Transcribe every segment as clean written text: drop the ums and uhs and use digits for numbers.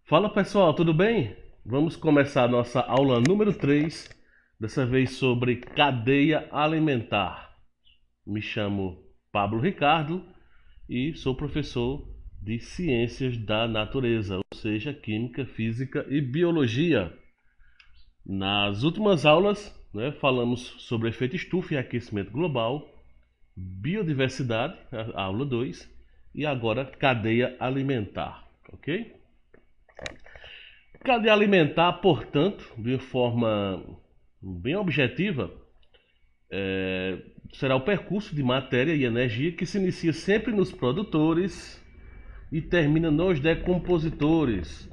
Fala pessoal, tudo bem? Vamos começar a nossa aula número 3, dessa vez sobre cadeia alimentar. Me chamo Pablo Ricardo e sou professor de Ciências da Natureza, ou seja, Química, Física e Biologia. Nas últimas aulas, falamos sobre efeito estufa e aquecimento global, biodiversidade, a aula 2, e agora cadeia alimentar, ok? Cadeia alimentar, portanto, de forma bem objetiva, será o percurso de matéria e energia que se inicia sempre nos produtores e termina nos decompositores.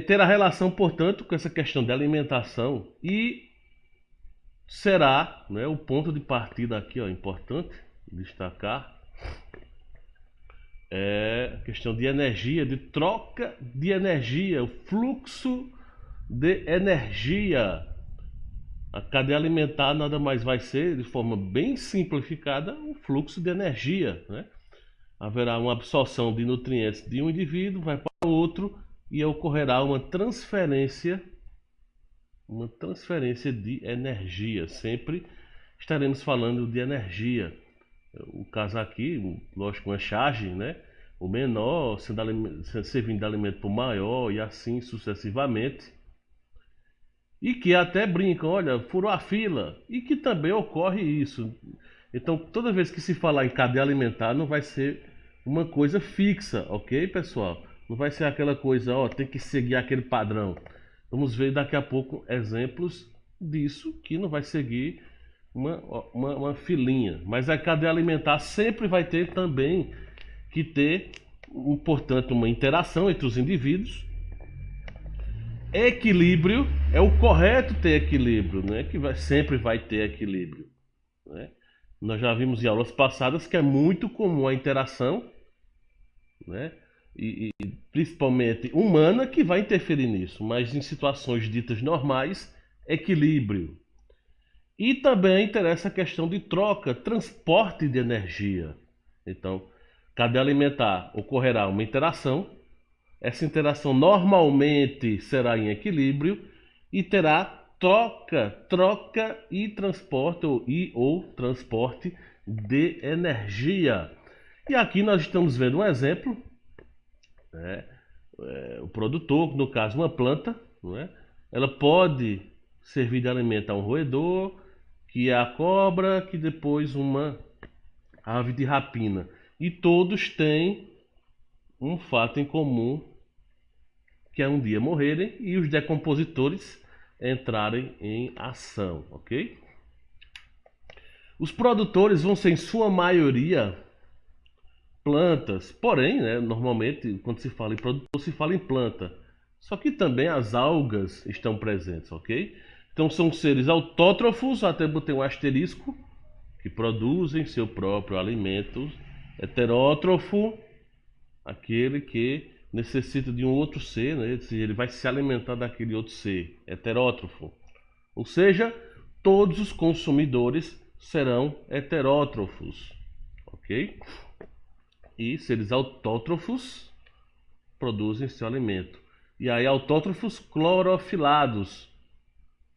Terá relação, portanto, com essa questão de alimentação e será, o ponto de partida aqui, importante destacar, questão de energia, de troca de energia, o fluxo de energia. A cadeia alimentar nada mais vai ser, de forma bem simplificada, um fluxo de energia, Haverá uma absorção de nutrientes de um indivíduo, vai para o outro e ocorrerá uma transferência de energia. Sempre estaremos falando de energia. O caso aqui, lógico, uma charge, o menor servindo de alimento para o maior e assim sucessivamente. E que até brincam, olha, furou a fila. E que também ocorre isso. Então, toda vez que se falar em cadeia alimentar, não vai ser uma coisa fixa, ok, pessoal? Não vai ser aquela coisa, tem que seguir aquele padrão. Vamos ver daqui a pouco exemplos disso, que não vai seguir uma filinha. Mas a cadeia alimentar sempre vai ter também que ter, portanto, uma interação entre os indivíduos. Equilíbrio, é o correto ter equilíbrio, que sempre vai ter equilíbrio. Nós já vimos em aulas passadas que é muito comum a interação, e principalmente humana, que vai interferir nisso, mas em situações ditas normais, equilíbrio. E também interessa a questão de troca, transporte de energia. Então, cadeia alimentar, ocorrerá uma interação. Essa interação normalmente será em equilíbrio e terá troca e transporte ou transporte de energia. E aqui nós estamos vendo um exemplo, o produtor, no caso uma planta, ela pode servir de alimento a um roedor, que é a cobra, que depois uma ave de rapina. E todos têm um fato em comum, que é um dia morrerem e os decompositores entrarem em ação, ok? Os produtores vão ser, em sua maioria, plantas, porém, normalmente, quando se fala em produtor, se fala em planta. Só que também as algas estão presentes, ok? Então são seres autótrofos, até botei um asterisco, que produzem seu próprio alimento. Heterótrofo, aquele que necessita de um outro ser, ele vai se alimentar daquele outro ser, heterótrofo. Ou seja, todos os consumidores serão heterótrofos, ok? E seres autótrofos produzem seu alimento. E aí autótrofos clorofilados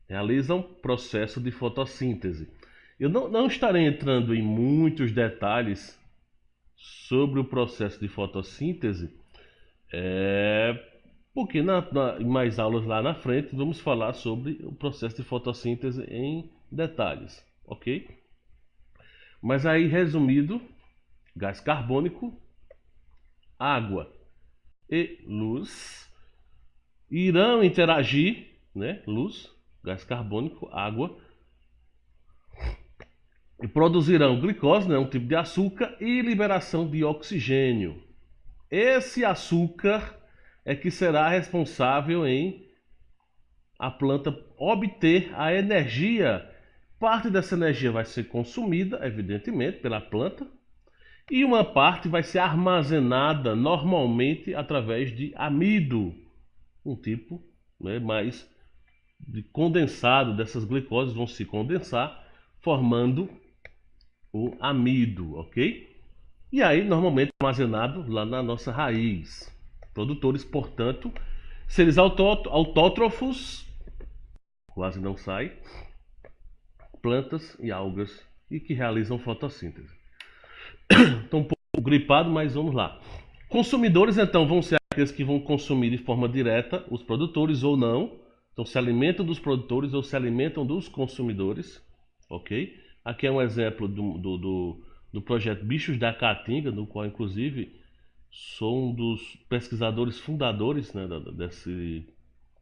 realizam processo de fotossíntese. Eu não estarei entrando em muitos detalhes sobre o processo de fotossíntese, porque em mais aulas lá na frente vamos falar sobre o processo de fotossíntese em detalhes, ok? Mas aí, resumido, gás carbônico, água e luz irão interagir, luz, gás carbônico, água, e produzirão glicose, um tipo de açúcar, e liberação de oxigênio. Esse açúcar é que será responsável em a planta obter a energia. Parte dessa energia vai ser consumida, evidentemente, pela planta, e uma parte vai ser armazenada normalmente através de amido, um tipo mais de condensado dessas glicoses, vão se condensar, formando o amido, ok? E aí normalmente armazenado lá na nossa raiz. Produtores, portanto, seres autótrofos, quase não sai, plantas e algas, e que realizam fotossíntese. Estou um pouco gripado, mas vamos lá. Consumidores, então, vão ser aqueles que vão consumir de forma direta os produtores ou não. Então, se alimentam dos produtores ou se alimentam dos consumidores. Ok? Aqui é um exemplo do projeto Bichos da Caatinga, no qual, inclusive, sou um dos pesquisadores fundadores, né, desse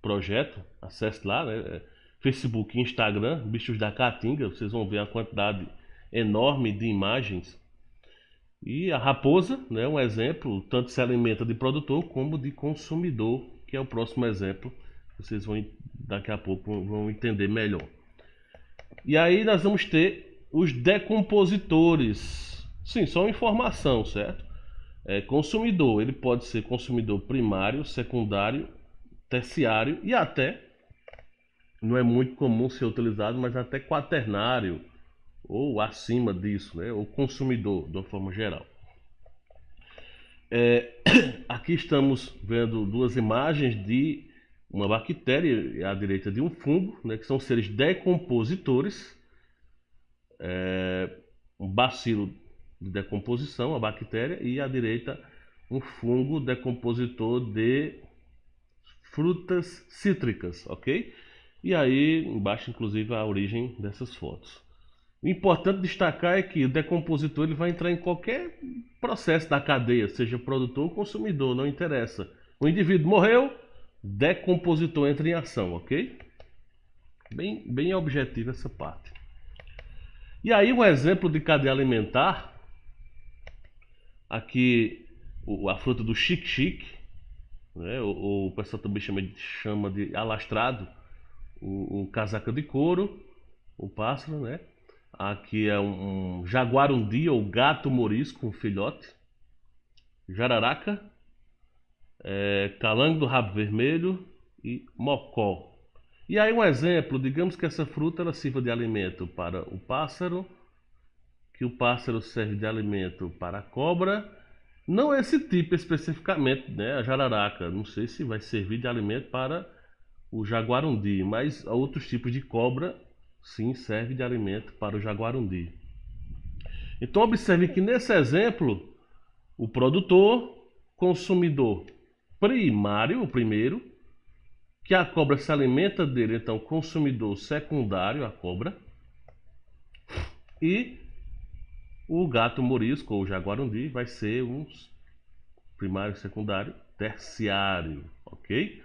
projeto. Acesse lá, né, Facebook e Instagram, Bichos da Caatinga. Vocês vão ver a quantidade enorme de imagens. E a raposa, né, um exemplo, tanto se alimenta de produtor como de consumidor, que é o próximo exemplo. Vocês vão, daqui a pouco, vão entender melhor. E aí nós vamos ter os decompositores. Sim, só informação, certo? Consumidor, ele pode ser consumidor primário, secundário, terciário e até, não é muito comum ser utilizado, mas até quaternário, ou acima disso, né? Ou consumidor, de uma forma geral. Aqui estamos vendo duas imagens de uma bactéria à direita de um fungo, né? Que são seres decompositores. Um bacilo de decomposição, a bactéria, e à direita um fungo decompositor de frutas cítricas, ok? E aí embaixo, inclusive, a origem dessas fotos. O importante destacar é que o decompositor ele vai entrar em qualquer processo da cadeia, seja produtor ou consumidor, não interessa. O indivíduo morreu, decompositor entra em ação, ok? Bem objetivo essa parte. E aí um exemplo de cadeia alimentar, aqui a fruta do xique-xique, né? O pessoal também chama de alastrado, o casaca de couro, o pássaro, né? Aqui é um jaguarundi ou gato morisco, um filhote, jararaca, calango do rabo vermelho e mocó. E aí um exemplo, digamos que essa fruta ela sirva de alimento para o pássaro, que o pássaro serve de alimento para a cobra, não esse tipo especificamente, né, a jararaca, não sei se vai servir de alimento para o jaguarundi, mas outros tipos de cobra sim serve de alimento para o jaguarundi. Então observe que nesse exemplo, o produtor, consumidor primário, o primeiro, que a cobra se alimenta dele, então consumidor secundário, a cobra, e o gato morisco ou jaguarundi vai ser um primário, secundário, terciário, ok?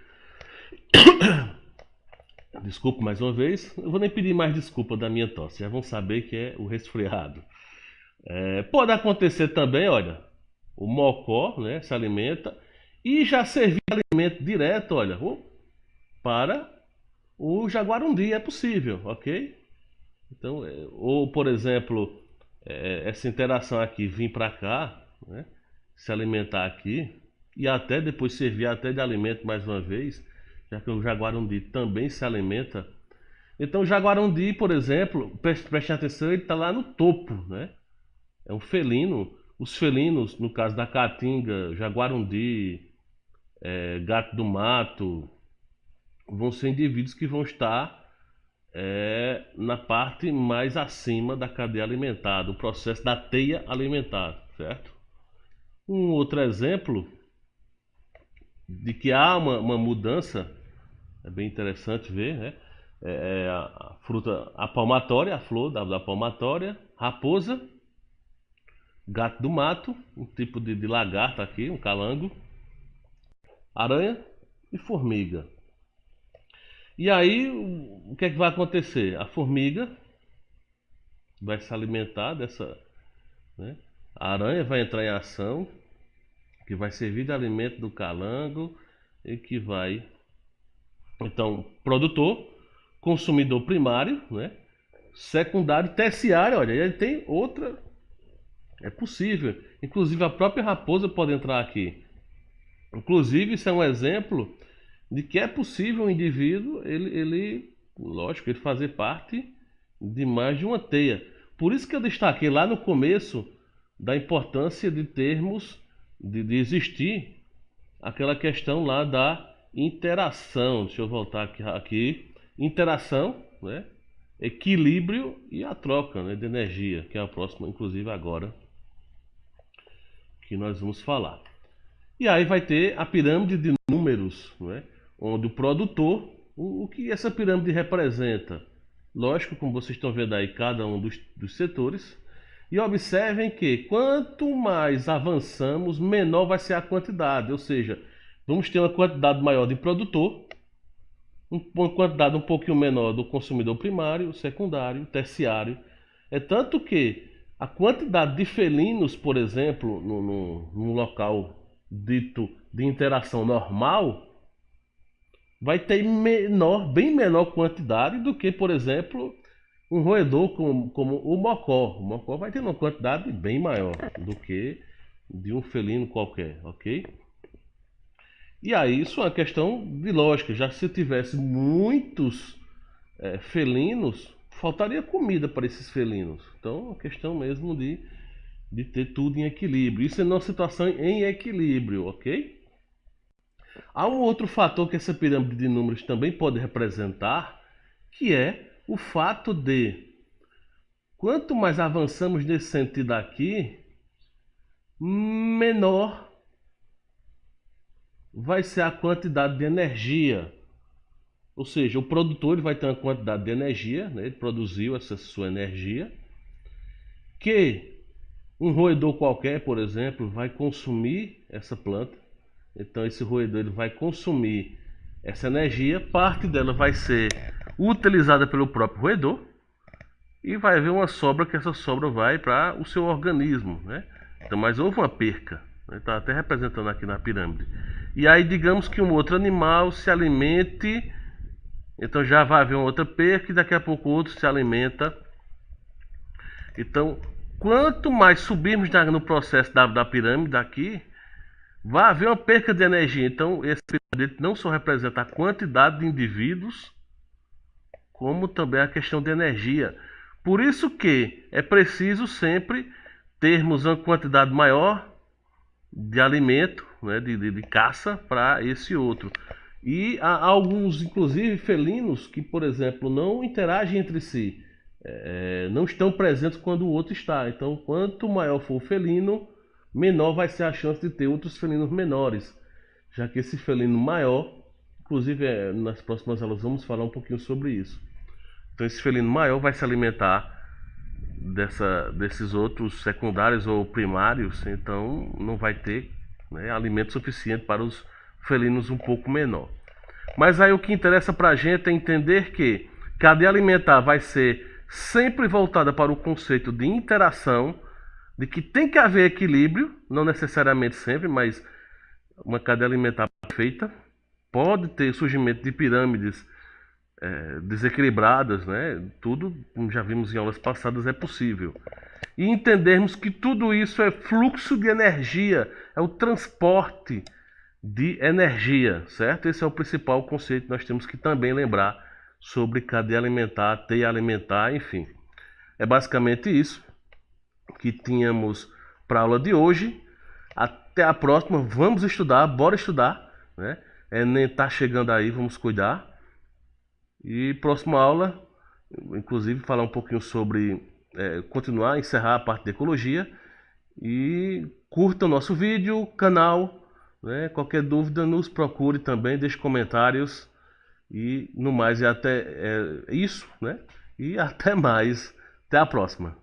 Desculpa mais uma vez, eu vou nem pedir mais desculpa da minha tosse, já vão saber que é o resfriado. Pode acontecer também, olha, o mocó, né, se alimenta e já servir alimento direto, olha, para o jaguarundi, é possível, ok? Então, ou por exemplo, essa interação aqui, vir para cá, né, se alimentar aqui e até depois servir até de alimento mais uma vez, já que o jaguarundi também se alimenta. Então o jaguarundi, por exemplo, preste atenção, ele está lá no topo, né? É um felino. Os felinos, no caso da caatinga, jaguarundi, gato do mato, vão ser indivíduos que vão estar na parte mais acima da cadeia alimentar, do processo da teia alimentar, certo? Um outro exemplo de que há uma mudança, é bem interessante ver, né? A fruta, a palmatória, a flor da palmatória, raposa, gato do mato, um tipo de lagarta aqui, um calango, aranha e formiga. E aí, o que é que vai acontecer? A formiga vai se alimentar dessa, né? A aranha vai entrar em ação, que vai servir de alimento do calango e que vai, então, produtor, consumidor primário, né? Secundário, terciário, olha, ele tem outra, é possível. Inclusive a própria raposa pode entrar aqui. Inclusive isso é um exemplo de que é possível um indivíduo, lógico, ele fazer parte de mais de uma teia. Por isso que eu destaquei lá no começo da importância de termos, de existir aquela questão lá da interação. Deixa eu voltar aqui. Interação, né? Equilíbrio e a troca, né, de energia, que é a próxima, inclusive agora, que nós vamos falar. E aí vai ter a pirâmide de números, né, onde o produtor, o que essa pirâmide representa? Lógico, como vocês estão vendo aí, cada um dos setores. E observem que quanto mais avançamos, menor vai ser a quantidade, ou seja, vamos ter uma quantidade maior de produtor, uma quantidade um pouquinho menor do consumidor primário, secundário, terciário. É tanto que a quantidade de felinos, por exemplo, num local dito de interação normal, vai ter bem menor quantidade do que, por exemplo, um roedor como o mocó. O mocó vai ter uma quantidade bem maior do que de um felino qualquer, ok? E aí isso é uma questão de lógica. Já se tivesse muitos felinos, faltaria comida para esses felinos. Então é uma questão mesmo de ter tudo em equilíbrio. Isso é uma situação em equilíbrio, ok? Há um outro fator que essa pirâmide de números também pode representar, que é o fato de quanto mais avançamos nesse sentido aqui, menor vai ser a quantidade de energia. Ou seja, o produtor ele vai ter uma quantidade de energia, né? Ele produziu essa sua energia, que um roedor qualquer, por exemplo, vai consumir essa planta. Então esse roedor ele vai consumir essa energia, parte dela vai ser utilizada pelo próprio roedor e vai haver uma sobra, que essa sobra vai para o seu organismo, né? Então, mas houve uma perca, está até representando aqui na pirâmide. E aí digamos que um outro animal se alimente, então já vai haver uma outra perca e daqui a pouco outro se alimenta. Então quanto mais subirmos no processo da pirâmide aqui, vai haver uma perca de energia. Então esse pirâmide não só representa a quantidade de indivíduos, como também a questão de energia. Por isso que é preciso sempre termos uma quantidade maior de alimento, né, de caça para esse outro. E há alguns, inclusive, felinos que, por exemplo, não interagem entre si, não estão presentes quando o outro está. Então, quanto maior for o felino, menor vai ser a chance de ter outros felinos menores, já que esse felino maior, inclusive nas próximas aulas vamos falar um pouquinho sobre isso. Então esse felino maior vai se alimentar desses outros secundários ou primários, então não vai ter, né, alimento suficiente para os felinos um pouco menor. Mas aí o que interessa para a gente é entender que cadeia alimentar vai ser sempre voltada para o conceito de interação, de que tem que haver equilíbrio, não necessariamente sempre, mas uma cadeia alimentar perfeita. Pode ter surgimento de pirâmides desequilibradas, né? Tudo, como já vimos em aulas passadas, é possível. E entendermos que tudo isso é fluxo de energia, é o transporte de energia, certo? Esse é o principal conceito que nós temos que também lembrar sobre cadeia alimentar, teia alimentar, enfim. É basicamente isso que tínhamos para a aula de hoje. Até a próxima. Vamos estudar, bora estudar, né? Enem tá chegando aí, vamos cuidar. E próxima aula, inclusive falar um pouquinho sobre continuar, encerrar a parte de ecologia. E curta o nosso vídeo, canal, né? Qualquer dúvida nos procure também, deixe comentários. E no mais é até isso, né? E até mais. Até a próxima.